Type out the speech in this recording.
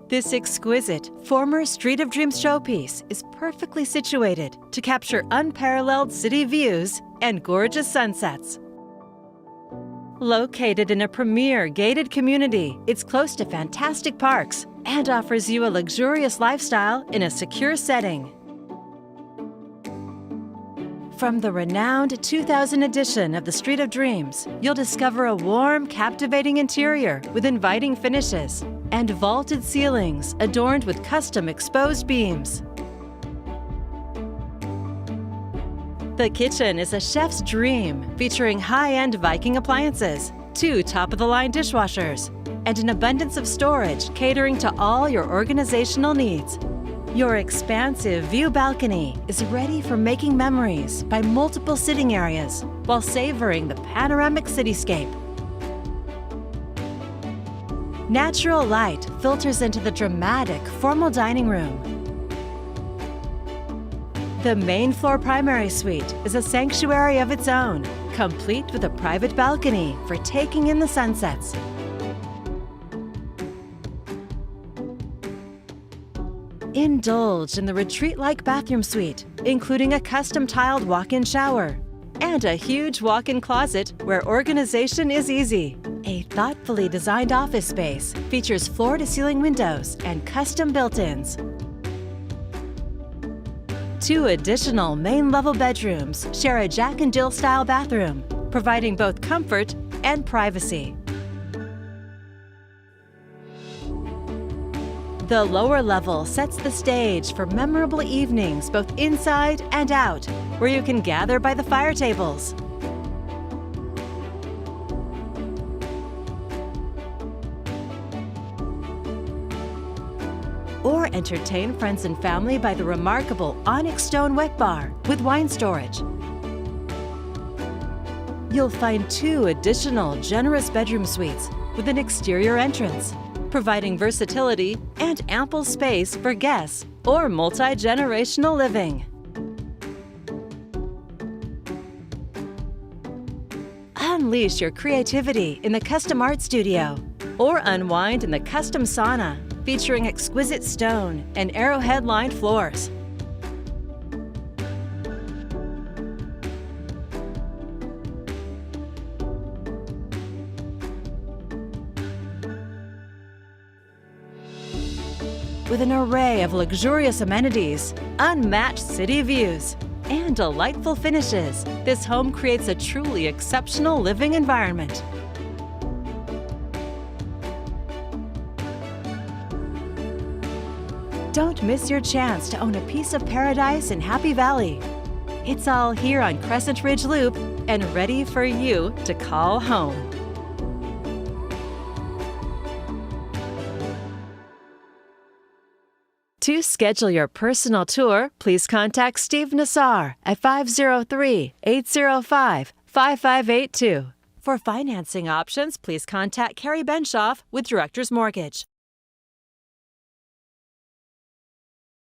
This exquisite, former Street of Dreams showpiece is perfectly situated to capture unparalleled city views and gorgeous sunsets. Located in a premier gated community, it's close to fantastic parks and offers you a luxurious lifestyle in a secure setting. From the renowned 2000 edition of the Street of Dreams, you'll discover a warm, captivating interior with inviting finishes and vaulted ceilings adorned with custom exposed beams. The kitchen is a chef's dream, featuring high-end Viking appliances, 2 top-of-the-line dishwashers, and an abundance of storage catering to all your organizational needs. Your expansive view balcony is ready for making memories by multiple sitting areas while savoring the panoramic cityscape. Natural light filters into the dramatic, formal dining room. The main floor primary suite is a sanctuary of its own, complete with a private balcony for taking in the sunsets. Indulge in the retreat-like bathroom suite, including a custom-tiled walk-in shower and a huge walk-in closet where organization is easy. A thoughtfully designed office space features floor-to-ceiling windows and custom built-ins. 2 additional main-level bedrooms share a Jack and Jill-style bathroom, providing both comfort and privacy. The lower level sets the stage for memorable evenings both inside and out, where you can gather by the fire tables. Or entertain friends and family by the remarkable onyx stone wet bar with wine storage. You'll find 2 additional generous bedroom suites with an exterior entrance, providing versatility and ample space for guests or multi-generational living. Unleash your creativity in the custom art studio or unwind in the custom sauna, featuring exquisite stone and arrowhead-lined floors. With an array of luxurious amenities, unmatched city views, and delightful finishes, this home creates a truly exceptional living environment. Don't miss your chance to own a piece of paradise in Happy Valley. It's all here on Crescent Ridge Loop and ready for you to call home. To schedule your personal tour, please contact Steve Nassar at 503-805-5582. For financing options, please contact Carrie Benshoff with Director's Mortgage.